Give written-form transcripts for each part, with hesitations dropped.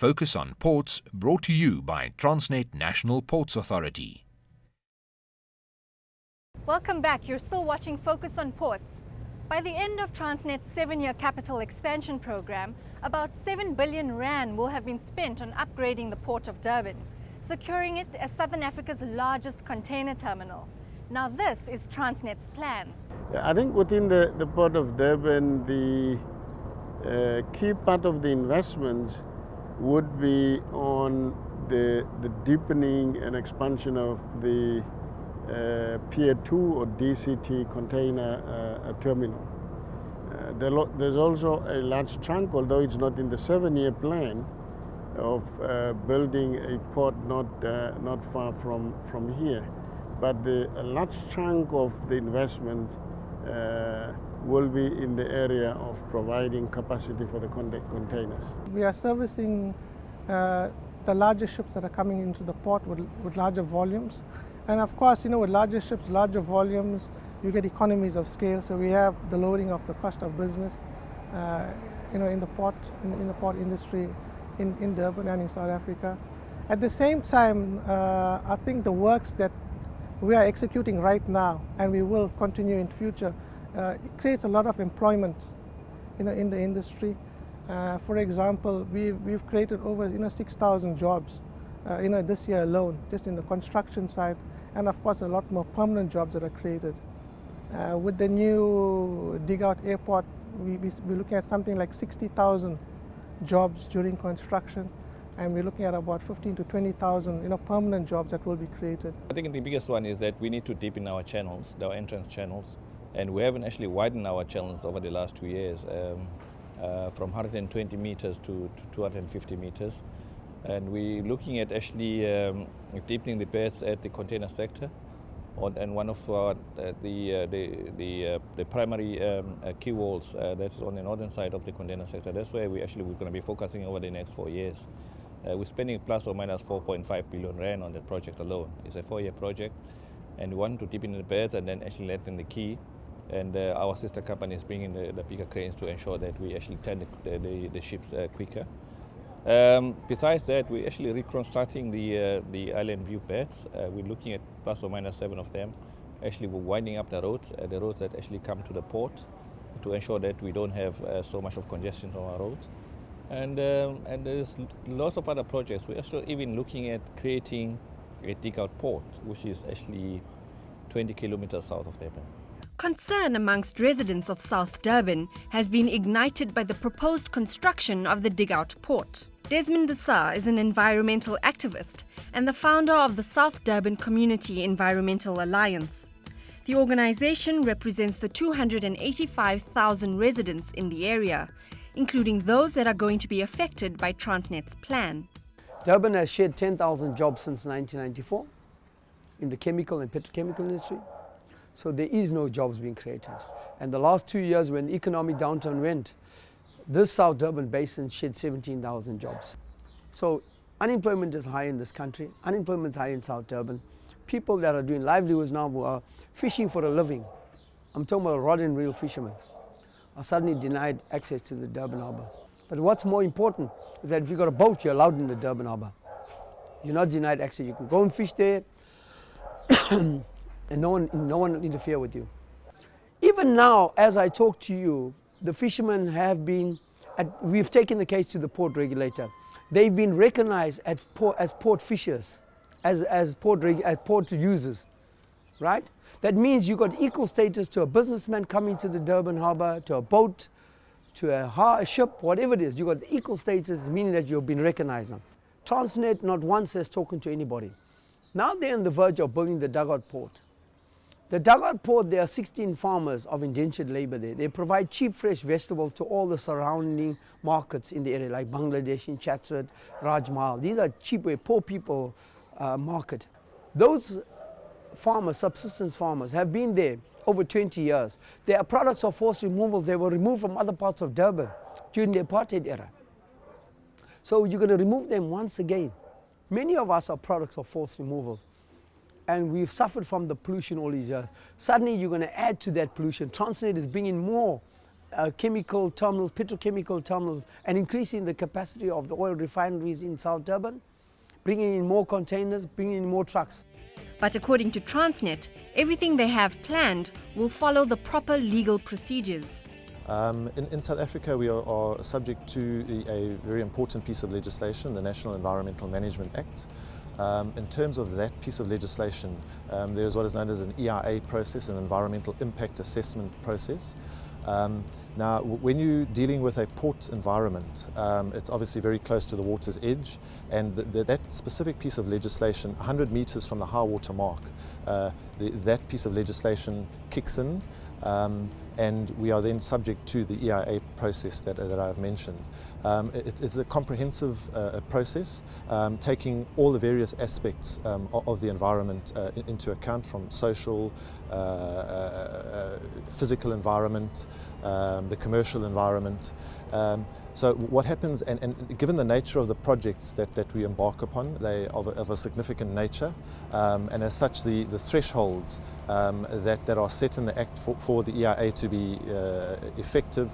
Focus on Ports, brought to you by Transnet National Ports Authority. Welcome back. You're still watching Focus on Ports. By the end of Transnet's 7-year capital expansion program, about 7 billion rand will have been spent on upgrading the Port of Durban, securing it as Southern Africa's largest container terminal. Now this is Transnet's plan. I think within the Port of Durban, the key part of the investments would be on the deepening and expansion of the Pier 2 or DCT container terminal. There's also a large chunk, although it's not in the 7-year plan, of building a port not far from here. But a large chunk of the investment will be in the area of providing capacity for the containers. We are servicing the larger ships that are coming into the port with larger volumes. And of course, with larger ships, larger volumes, you get economies of scale. So we have the lowering of the cost of business, in the port industry in Durban and in South Africa. At the same time, I think the works that we are executing right now, and we will continue in future, it creates a lot of employment, in the industry. For example, we've created over 6,000 jobs, this year alone, just in the construction side, and of course a lot more permanent jobs that are created. With the new dig-out airport, we're looking at something like 60,000 jobs during construction, and we're looking at about 15 to 20,000 permanent jobs that will be created. I think the biggest one is that we need to deepen our channels, our entrance channels, and we haven't actually widened our channels over the last 2 years, from 120 meters to 250 meters. And we're looking at actually deepening the beds at the container sector, and one of the primary quay walls that's on the northern side of the container sector. That's where we're going to be focusing over the next 4 years. We're spending plus or minus 4.5 billion rand on the project alone. It's a 4-year project, and we want to deepen the beds and then actually lengthen the quay. And our sister company is bringing the bigger cranes to ensure that we actually turn the ships quicker. Besides that, we're actually reconstructing the island view beds. We're looking at plus or minus 7 of them. Actually, we're winding up the roads that actually come to the port, to ensure that we don't have so much of congestion on our roads. And there's lots of other projects. We're also even looking at creating a dig-out port, which is actually 20 kilometers south of Durban. Concern amongst residents of South Durban has been ignited by the proposed construction of the dig-out port. Desmond Dessar is an environmental activist and the founder of the South Durban Community Environmental Alliance. The organization represents the 285,000 residents in the area, including those that are going to be affected by Transnet's plan. Durban has shed 10,000 jobs since 1994 in the chemical and petrochemical industry. So there is no jobs being created. And the last 2 years, when the economic downturn went, this South Durban basin shed 17,000 jobs. So unemployment is high in this country. Unemployment is high in South Durban. People that are doing livelihoods now who are fishing for a living, I'm talking about rod and reel fishermen, are suddenly denied access to the Durban harbour. But what's more important is that if you've got a boat, you're allowed in the Durban harbour. You're not denied access. You can go and fish there and no one will interfere with you. Even now, as I talk to you, the fishermen have been, we've taken the case to the port regulator. They've been recognized as port fishers, as port users, right? That means you've got equal status to a businessman coming to the Durban harbour, to a boat, to a ship, whatever it is. You've got equal status, meaning that you've been recognized now. Transnet not once has spoken to anybody. Now they're on the verge of building the dugout port. The dugout port, there are 16 farmers of indentured labour there. They provide cheap fresh vegetables to all the surrounding markets in the area, like Bangladesh, in Chatsworth, Rajmahal. These are cheap, where poor people market. Those farmers, subsistence farmers, have been there over 20 years. They are products of forced removal. They were removed from other parts of Durban during the apartheid era. So you're going to remove them once again. Many of us are products of forced removals. And we've suffered from the pollution all these years. Suddenly you're going to add to that pollution. Transnet is bringing more chemical terminals, petrochemical terminals, and increasing the capacity of the oil refineries in South Durban, bringing in more containers, bringing in more trucks. But according to Transnet, everything they have planned will follow the proper legal procedures. In South Africa, we are subject to a very important piece of legislation, the National Environmental Management Act. In terms of that piece of legislation, there is what is known as an EIA process, an environmental impact assessment process. Now, when you're dealing with a port environment, it's obviously very close to the water's edge, and that specific piece of legislation, 100 meters from the high water mark, that piece of legislation kicks in, and we are then subject to the EIA process that I've mentioned. It's a comprehensive process, taking all the various aspects of the environment into account, from social, physical environment, the commercial environment. So what happens, and given the nature of the projects that we embark upon, they are of a significant nature, and as such the thresholds that are set in the Act for the EIA to be effective,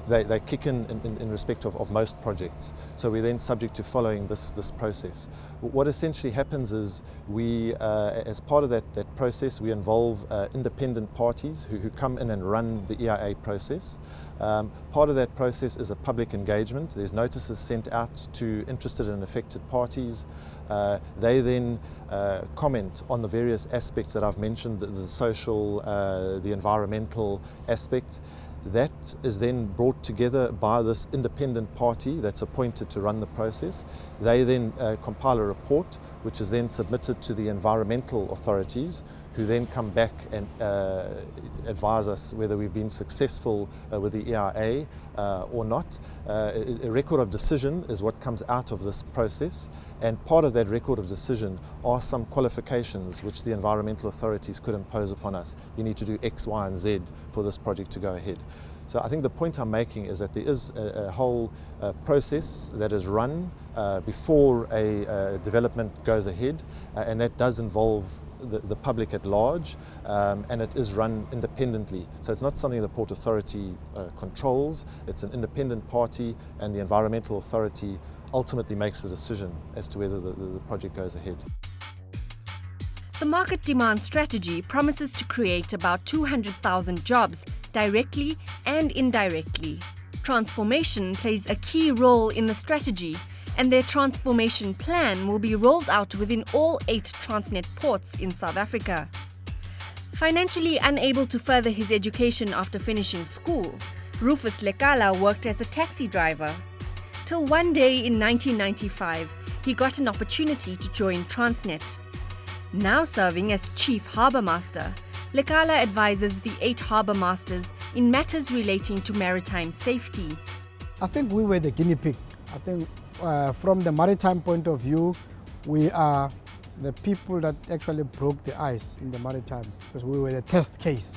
they kick in respect of most projects. So we're then subject to following this process. What essentially happens is we, as part of that process, we involve independent parties who come in and run the EIA process. Part of that process is a public engagement. There's notices sent out to interested and affected parties. They then comment on the various aspects that I've mentioned, the social, the environmental aspects. That is then brought together by this independent party that's appointed to run the process. They then compile a report, which is then submitted to the environmental authorities, who then come back and advise us whether we've been successful with the EIA or not. A record of decision is what comes out of this process, and part of that record of decision are some qualifications which the environmental authorities could impose upon us. You need to do X, Y, and Z for this project to go ahead. So I think the point I'm making is that there is a whole process that is run before a development goes ahead, and that does involve the public at large, and it is run independently. So it's not something the Port Authority controls, it's an independent party, and the environmental authority ultimately makes the decision as to whether the project goes ahead. The market demand strategy promises to create about 200,000 jobs directly and indirectly. Transformation plays a key role in the strategy, and their transformation plan will be rolled out within all 8 Transnet ports in South Africa. Financially unable to further his education after finishing school, Rufus Lekala worked as a taxi driver. Till one day in 1995, he got an opportunity to join Transnet. Now serving as Chief Harbour Master, Lekala advises the 8 Harbour Masters in matters relating to maritime safety. I think we were the guinea pig. I think from the maritime point of view, we are the people that actually broke the ice in the maritime, because we were the test case.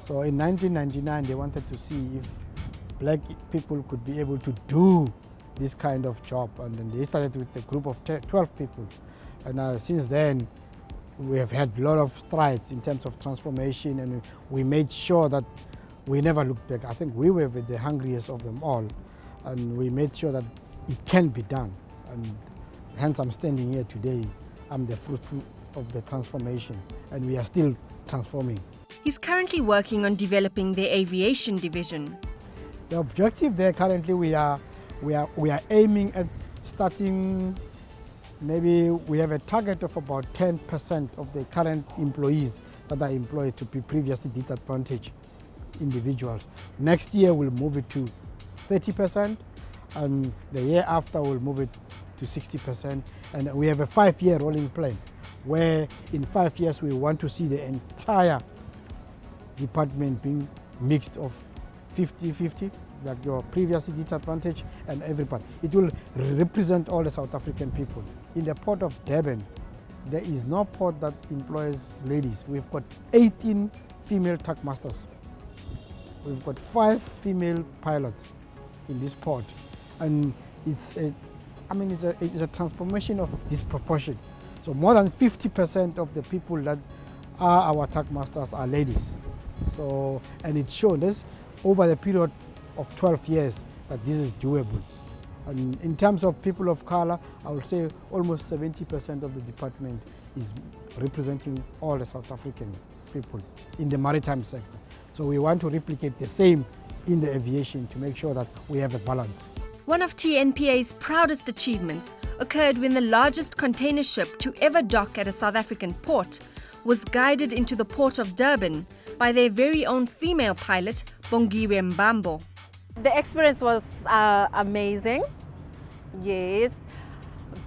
So in 1999, they wanted to see if black people could be able to do this kind of job, and then they started with a group of 12 people. And since then, we have had a lot of strides in terms of transformation, and we made sure that we never looked back. I think we were the hungriest of them all, and we made sure that it can be done. And hence I'm standing here today. I'm the fruit of the transformation, and we are still transforming. He's currently working on developing their aviation division. The objective there currently, we are aiming at starting. Maybe we have a target of about 10% of the current employees that are employed to be previously disadvantaged individuals. Next year we'll move it to 30%, and the year after we'll move it to 60%. And we have a 5-year rolling plan where in 5 years we want to see the entire department being mixed of 50-50, like your previously disadvantaged and everybody. It will represent all the South African people. In the port of Durban, there is no port that employs ladies. We've got 18 female tug masters. We've got 5 female pilots in this port. And it's a transformation of disproportion. So more than 50% of the people that are our tug masters are ladies. So, and it shows us over the period of 12 years that this is doable. And in terms of people of color, I would say almost 70% of the department is representing all the South African people in the maritime sector. So we want to replicate the same in the aviation to make sure that we have a balance. One of TNPA's proudest achievements occurred when the largest container ship to ever dock at a South African port was guided into the port of Durban by their very own female pilot, R21bln. The experience was amazing, yes.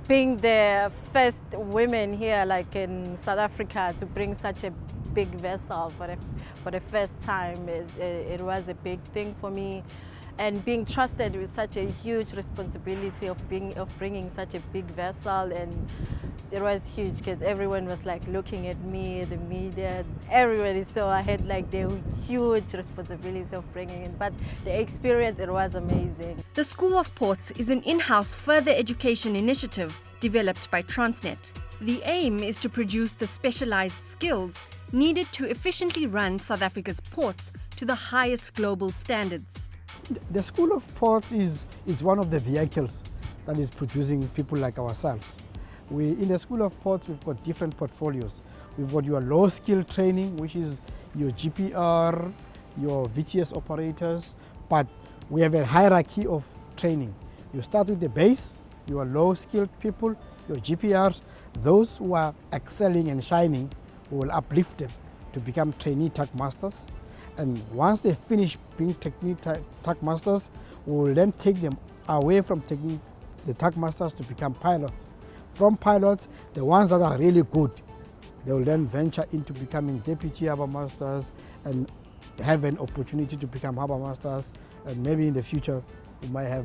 Being the first women here, like in South Africa, to bring such a big vessel for the first time, it was a big thing for me. And being trusted with such a huge responsibility of bringing such a big vessel, and it was huge because everyone was like looking at me, the media, everybody. So I had like the huge responsibility of bringing it. But the experience, it was amazing. The School of Ports is an in-house further education initiative developed by Transnet. The aim is to produce the specialized skills needed to efficiently run South Africa's ports to the highest global standards. The School of Ports is one of the vehicles that is producing people like ourselves. In the School of Ports, we've got different portfolios. We've got your low-skill training, which is your GPR, your VTS operators, but we have a hierarchy of training. You start with the base, your low-skilled people, your GPRs. Those who are excelling and shining, we will uplift them to become trainee tug masters. And once they finish being trainee tug masters, we will then take them away from the tug masters to become pilots. From pilots, the ones that are really good, they will then venture into becoming deputy harbour masters and have an opportunity to become harbour masters, and maybe in the future we might have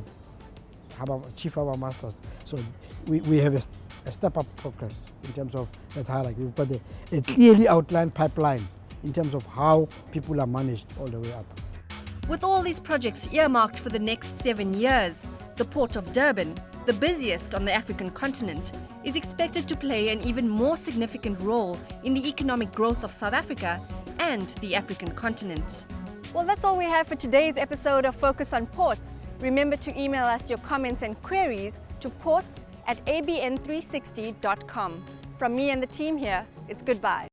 chief harbour masters. So we have a step-up progress in terms of that hierarchy. We've got a clearly outlined pipeline in terms of how people are managed all the way up. With all these projects earmarked for the next 7 years, the Port of Durban, the busiest on the African continent, is expected to play an even more significant role in the economic growth of South Africa and the African continent. Well, that's all we have for today's episode of Focus on Ports. Remember to email us your comments and queries to ports@abn360.com. From me and the team here, it's goodbye.